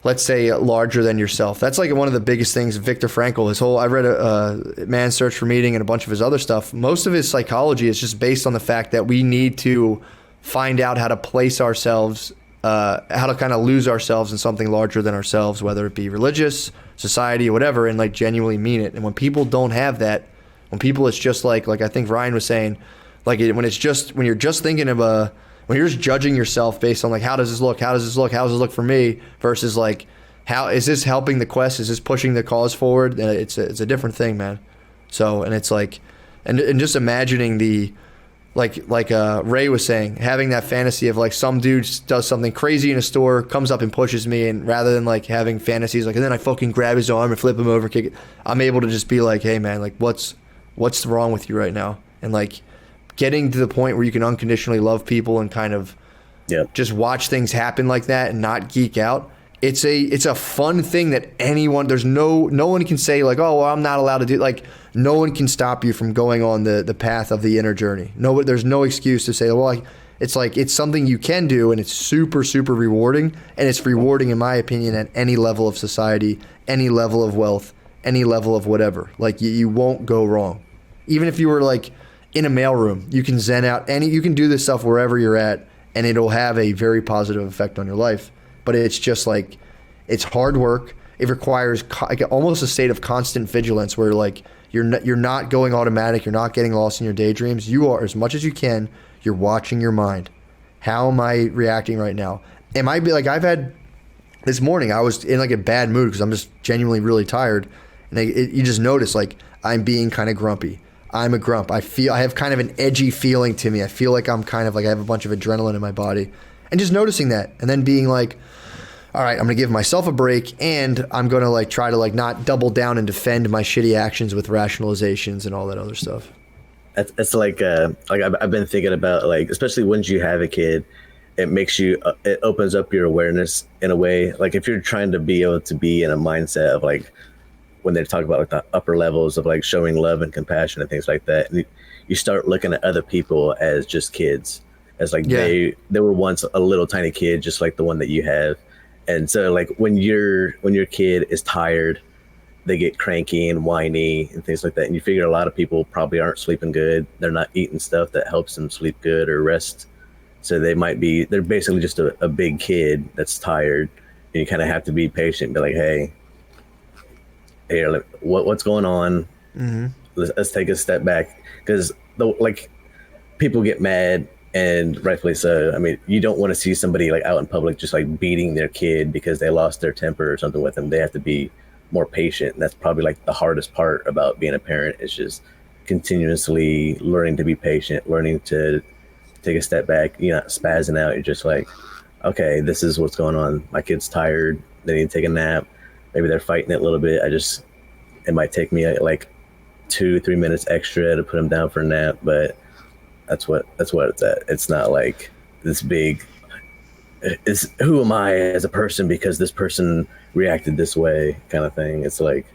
let's say, larger than yourself. That's like one of the biggest things. Viktor Frankl, I read a Man's Search for Meaning and a bunch of his other stuff. Most of his psychology is just based on the fact that we need to find out how to place ourselves, how to kind of lose ourselves in something larger than ourselves, whether it be religious, society, whatever, and like genuinely mean it. And when people don't have that, when people, it's just like I think Ryan was saying, like when you're just thinking of when you're just judging yourself based on like, how does this look for me, versus like, how is this helping the quest? Is this pushing the cause forward? It's a different thing, man. So, and it's like, and just imagining like Ray was saying, having that fantasy of like some dude does something crazy in a store, comes up and pushes me, and rather than like having fantasies like, and then I fucking grab his arm and flip him over, kick it, I'm able to just be like, hey man, like what's wrong with you right now? And like getting to the point where you can unconditionally love people and kind of just watch things happen like that and not geek out. It's a fun thing that no one can say like, oh, well, I'm not allowed to do, like no one can stop you from going on the path of the inner journey. No, there's no excuse to say, well, it's something you can do, and it's super, super rewarding. And it's rewarding, in my opinion, at any level of society, any level of wealth, any level of whatever. Like you won't go wrong. Even if you were like in a mailroom, you can zen out, you can do this stuff wherever you're at, and it'll have a very positive effect on your life. But it's just like, it's hard work. It requires almost a state of constant vigilance where like you're not going automatic. You're not getting lost in your daydreams. You are, as much as you can, you're watching your mind. How am I reacting right now? Am I I've had this morning, I was in like a bad mood because I'm just genuinely really tired. And you just notice like I'm being kind of grumpy. I'm a grump. I have kind of an edgy feeling to me. I feel like I'm kind of like I have a bunch of adrenaline in my body. And just noticing that, and then being like, all right, I'm going to give myself a break, and I'm going to like try to like not double down and defend my shitty actions with rationalizations and all that other stuff. It's like I've been thinking about, like, especially once you have a kid, it makes you, it opens up your awareness in a way. Like if you're trying to be able to be in a mindset of like, when they talk about like the upper levels of like showing love and compassion and things like that, and you start looking at other people as just kids, as like they were once a little tiny kid, just like the one that you have. And so like when your kid is tired, they get cranky and whiny and things like that. And you figure a lot of people probably aren't sleeping good. They're not eating stuff that helps them sleep good or rest. So they're basically just a big kid that's tired. And you kind of have to be patient and be like, hey, here, what's going on? Mm-hmm. Let's take a step back. Because like people get mad, and rightfully so. I mean, you don't want to see somebody like out in public just like beating their kid because they lost their temper or something with them. They have to be more patient. And that's probably like the hardest part about being a parent, is just continuously learning to be patient, learning to take a step back. You're not spazzing out. You're just like, okay, this is what's going on. My kid's tired. They need to take a nap. Maybe they're fighting it a little bit. It might take me like 2-3 minutes extra to put them down for a nap, but that's what it's at. It's not like this big, who am I as a person because this person reacted this way kind of thing. It's like,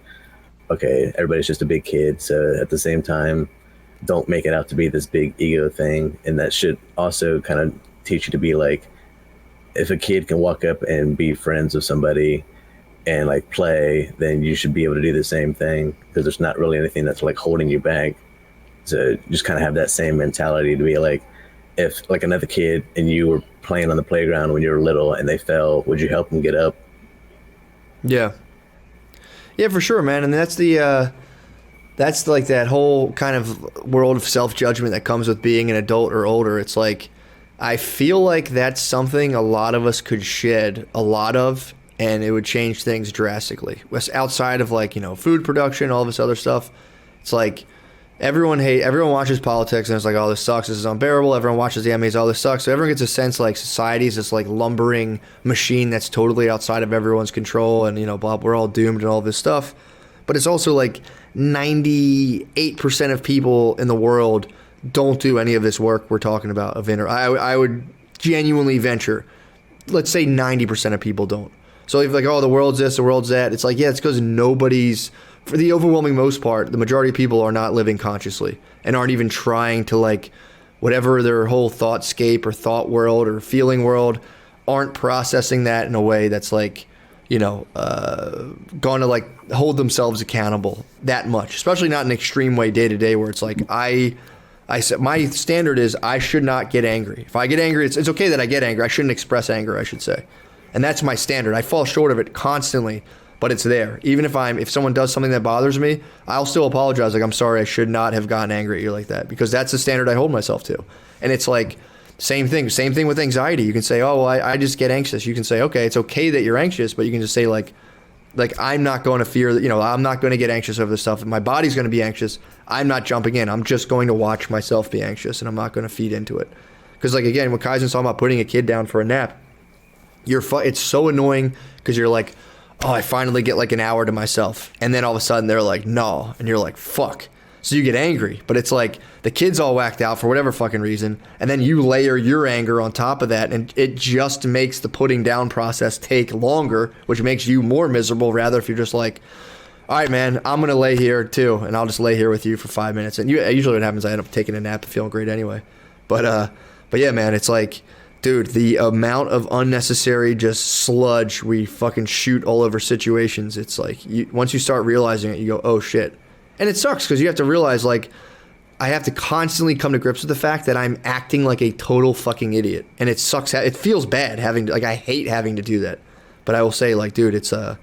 okay, everybody's just a big kid. So at the same time, don't make it out to be this big ego thing. And that should also kind of teach you to be like, if a kid can walk up and be friends with somebody and like play, then you should be able to do the same thing, because there's not really anything that's like holding you back. So just kind of have that same mentality to be like, if like another kid and you were playing on the playground when you were little and they fell, would you help them get up? Yeah. Yeah, for sure, man. And that's like that whole kind of world of self-judgment that comes with being an adult or older. It's like, I feel like that's something a lot of us could shed a lot of, and it would change things drastically. Outside of like, food production, all this other stuff, it's like everyone watches politics and it's like, oh, this sucks, this is unbearable. Everyone watches the Emmys, oh, this sucks. So everyone gets a sense like society is this like lumbering machine that's totally outside of everyone's control, and we're all doomed and all this stuff. But it's also like 98% of people in the world don't do any of this work we're talking about of I would genuinely venture, let's say 90% of people don't. So if like, oh, the world's this, the world's that, it's like, yeah, it's because nobody's, for the overwhelming most part, the majority of people are not living consciously and aren't even trying to like, whatever their whole thoughtscape or thought world or feeling world, aren't processing that in a way that's like, going to like hold themselves accountable that much, especially not in an extreme way day to day, where it's like, I said my standard is I should not get angry. If I get angry, it's okay that I get angry. I shouldn't express anger, I should say. And that's my standard. I fall short of it constantly, but it's there. Even if someone does something that bothers me, I'll still apologize. Like, I'm sorry, I should not have gotten angry at you like that, because that's the standard I hold myself to. And it's like, same thing with anxiety. You can say, oh, well, I just get anxious. You can say, okay, it's okay that you're anxious, but you can just say like I'm not going to fear that, I'm not going to get anxious over this stuff. If my body's going to be anxious, I'm not jumping in. I'm just going to watch myself be anxious, and I'm not going to feed into it. Because like, again, when Kaizen's talking about putting a kid down for a nap, it's so annoying, because you're like, oh, I finally get like an hour to myself. And then all of a sudden they're like, no. And you're like, fuck. So you get angry, but it's like the kid's all whacked out for whatever fucking reason. And then you layer your anger on top of that, and it just makes the putting down process take longer, which makes you more miserable. Rather, if you're just like, all right, man, I'm going to lay here too, and I'll just lay here with you for 5 minutes. And usually what happens, I end up taking a nap and feeling great anyway. But yeah, man, it's like, dude, the amount of unnecessary just sludge we fucking shoot all over situations, it's like, once you start realizing it, you go, oh shit. And it sucks, because you have to realize, like, I have to constantly come to grips with the fact that I'm acting like a total fucking idiot. And it sucks. It feels bad having to, like, I hate having to do that. But I will say, like, dude, it's a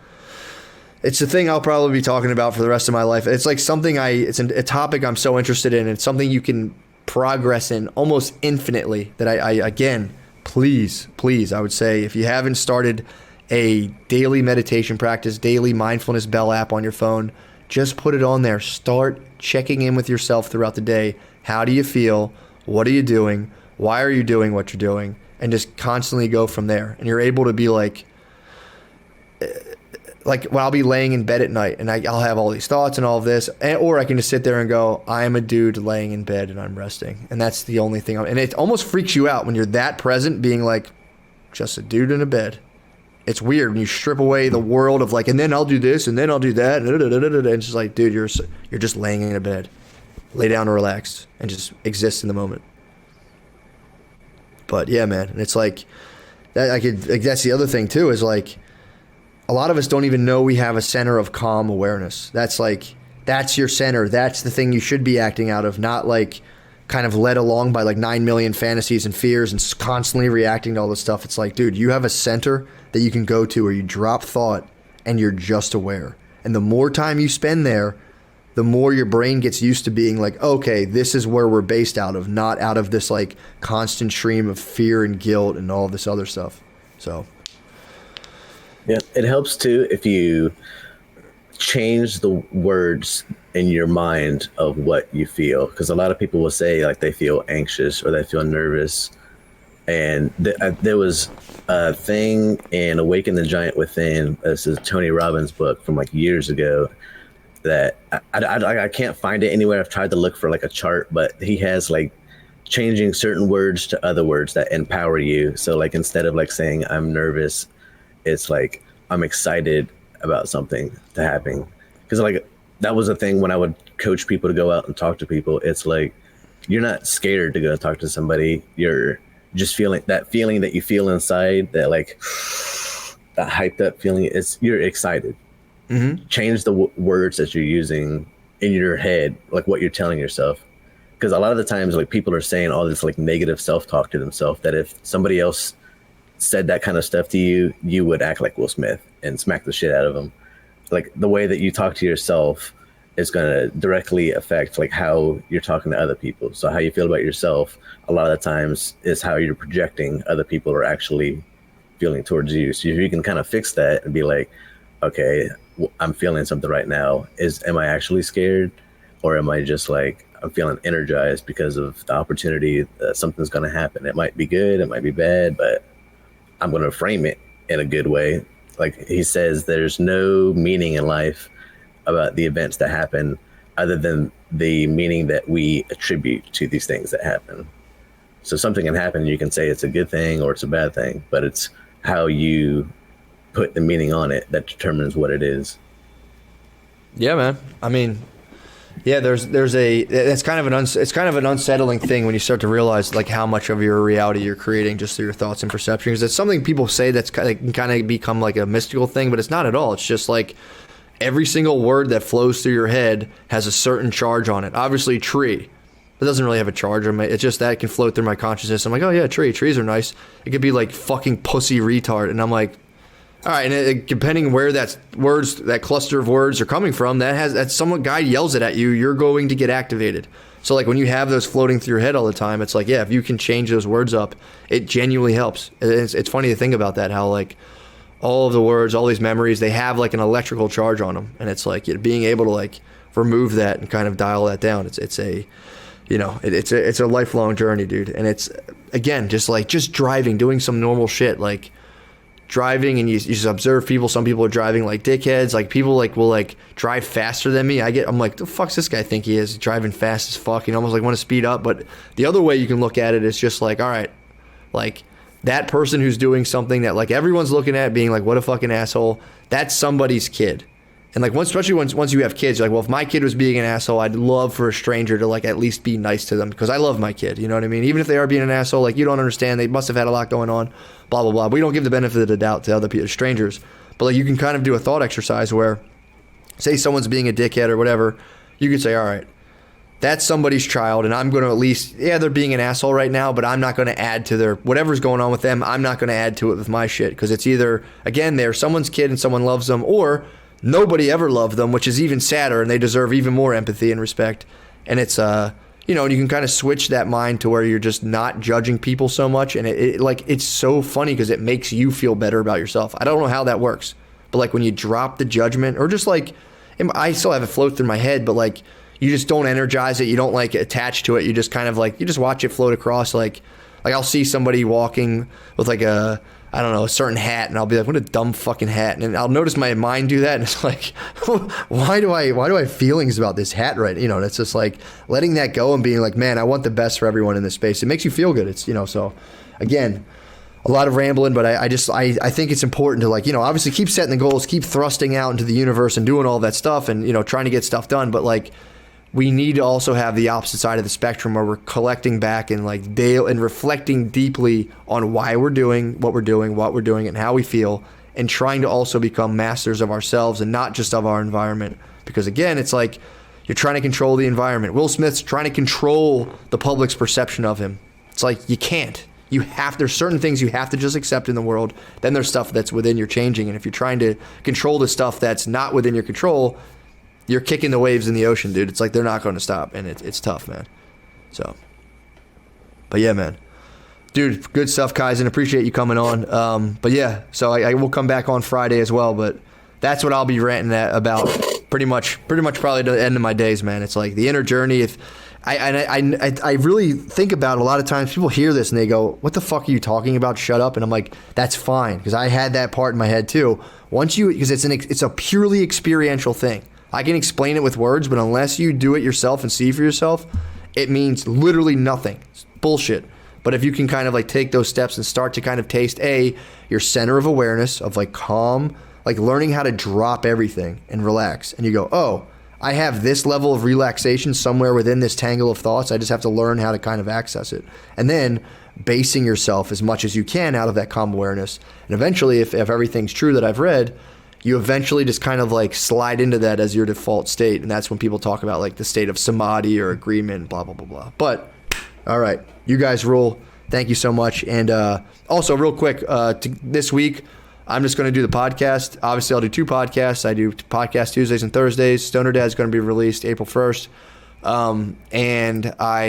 thing I'll probably be talking about for the rest of my life. It's like something it's a topic I'm so interested in. It's something you can progress in almost infinitely, that I again, please, I would say, if you haven't started a daily meditation practice, daily mindfulness bell app on your phone, just put it on there. Start checking in with yourself throughout the day. How do you feel? What are you doing? Why are you doing what you're doing? And just constantly go from there. And you're able to be like when I'll be laying in bed at night and I'll have all these thoughts and all of this, or I can just sit there and go, I am a dude laying in bed and I'm resting. And that's the only thing. And it almost freaks you out when you're that present, being like, just a dude in a bed. It's weird when you strip away the world of like, and then I'll do this, and then I'll do that, and it's just like, dude, you're just laying in a bed. Lay down and relax, and just exist in the moment. But yeah, man, and it's like that. That's the other thing too, is like, a lot of us don't even know we have a center of calm awareness. That's your center. That's the thing you should be acting out of, not like kind of led along by like 9 million fantasies and fears and constantly reacting to all this stuff. It's like, dude, you have a center that you can go to where you drop thought and you're just aware. And the more time you spend there, the more your brain gets used to being like, okay, this is where we're based out of, not out of this like constant stream of fear and guilt and all this other stuff. So yeah, it helps too if you change the words in your mind of what you feel, because a lot of people will say like they feel anxious or they feel nervous. And there was a thing in Awaken the Giant Within, this is Tony Robbins' book from like years ago, that I can't find it anywhere. I've tried to look for like a chart, but he has like changing certain words to other words that empower you. So like, instead of like saying I'm nervous, it's like I'm excited about something to happen. Because like that was a thing when I would coach people to go out and talk to people. It's like, you're not scared to go talk to somebody. You're just feeling that you feel inside, that like that hyped up feeling. You're excited. Mm-hmm. Change the words that you're using in your head, like what you're telling yourself. Because a lot of the times, like, people are saying all this like negative self-talk to themselves, that if somebody else said that kind of stuff to you, you would act like Will Smith and smack the shit out of them. Like, the way that you talk to yourself is going to directly affect like how you're talking to other people. So how you feel about yourself a lot of the times is how you're projecting other people are actually feeling towards you. So if you can kind of fix that and be like, okay, I'm feeling something right now. Am I actually scared, or am I just like, I'm feeling energized because of the opportunity that something's going to happen? It might be good, it might be bad, but I'm going to frame it in a good way. Like he says, there's no meaning in life about the events that happen other than the meaning that we attribute to these things that happen. So something can happen, you can say it's a good thing or it's a bad thing, but it's how you put the meaning on it that determines what it is. Yeah, man. I mean, yeah, it's kind of an unsettling thing when you start to realize like how much of your reality you're creating just through your thoughts and perception. Because it's something people say that's can kind of become like a mystical thing, but it's not at all. It's just like every single word that flows through your head has a certain charge on it. Obviously, tree. It doesn't really have a charge. It's just that it can float through my consciousness. I'm like, oh yeah, tree. Trees are nice. It could be like fucking pussy retard, and I'm like, all right. And depending where that cluster of words are coming from, that some guy yells it at you, you're going to get activated. So like when you have those floating through your head all the time, it's like, yeah, if you can change those words up, it genuinely helps. It's funny to think about that, how like all of the words, all these memories, they have like an electrical charge on them, and it's like being able to like remove that and kind of dial that down. It's a lifelong journey, dude. And it's, again, just driving, doing some normal shit, like driving, and you just observe people. Some people are driving like dickheads. Like people like will like drive faster than me. I'm like, the fuck's this guy think he is, driving fast as fuck? You almost like want to speed up. But the other way you can look at it is just like, all right, like that person who's doing something that like everyone's looking at being like, what a fucking asshole. That's somebody's kid. And like especially once you have kids, you're like, well, if my kid was being an asshole, I'd love for a stranger to like at least be nice to them, because I love my kid. You know what I mean? Even if they are being an asshole, like, you don't understand, they must have had a lot going on, blah blah blah. We don't give the benefit of the doubt to other people, strangers. But like, you can kind of do a thought exercise where, say someone's being a dickhead or whatever, you could say, all right, that's somebody's child, and I'm going to at least, yeah, they're being an asshole right now, but I'm not going to add to their whatever's going on with them. I'm not going to add to it with my shit, because it's either, again, they're someone's kid and someone loves them, or nobody ever loved them, which is even sadder, and they deserve even more empathy and respect. And it's and you can kind of switch that mind to where you're just not judging people so much, and it's so funny because it makes you feel better about yourself. I don't know how that works, but like when you drop the judgment, or just like, I still have it float through my head, but like you just don't energize it, you don't like attach to it, you just kind of like, you just watch it float across. Like I'll see somebody walking with like a certain hat, and I'll be like, what a dumb fucking hat. And I'll notice my mind do that, and it's like, why do I have feelings about this hat, right? And it's just like letting that go and being like, man, I want the best for everyone in this space. It makes you feel good. It's, so again, a lot of rambling, but I think it's important to like, obviously keep setting the goals, keep thrusting out into the universe and doing all that stuff, and, trying to get stuff done. But like, we need to also have the opposite side of the spectrum where we're collecting back and like and reflecting deeply on why we're doing what we're doing, and how we feel, and trying to also become masters of ourselves and not just of our environment. Because again, it's like you're trying to control the environment. Will Smith's trying to control the public's perception of him. It's like, you can't. There's certain things you have to just accept in the world. Then there's stuff that's within your changing. And if you're trying to control the stuff that's not within your control, you're kicking the waves in the ocean, dude. It's like they're not going to stop, and it's tough, man. So, but yeah, man. Dude, good stuff, Kaizen. Appreciate you coming on. But yeah, so I will come back on Friday as well, but that's what I'll be ranting about pretty much probably to the end of my days, man. It's like the inner journey. If I really think about it, a lot of times people hear this and they go, what the fuck are you talking about? Shut up. And I'm like, that's fine, because I had that part in my head too. Because it's a purely experiential thing. I can explain it with words, but unless you do it yourself and see for yourself, it means literally nothing. It's bullshit. But if you can kind of like take those steps and start to kind of taste your center of awareness of like calm, like learning how to drop everything and relax, and you go, oh, I have this level of relaxation somewhere within this tangle of thoughts. I just have to learn how to kind of access it. And then basing yourself as much as you can out of that calm awareness. And eventually, if everything's true that I've read, you eventually just kind of like slide into that as your default state. And that's when people talk about like the state of samadhi or agreement, blah, blah, blah, blah. But all right, you guys rule. Thank you so much. And also real quick, this week, I'm just going to do the podcast. Obviously, I'll do 2 podcasts. I do podcast Tuesdays and Thursdays. Stoner Dad's going to be released April 1st. And I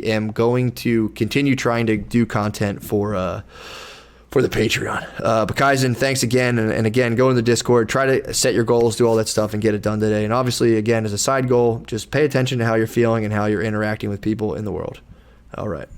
am going to continue trying to do content for the Patreon. But Kaizen, thanks again. And again, go in the Discord. Try to set your goals, do all that stuff, and get it done today. And obviously, again, as a side goal, just pay attention to how you're feeling and how you're interacting with people in the world. All right.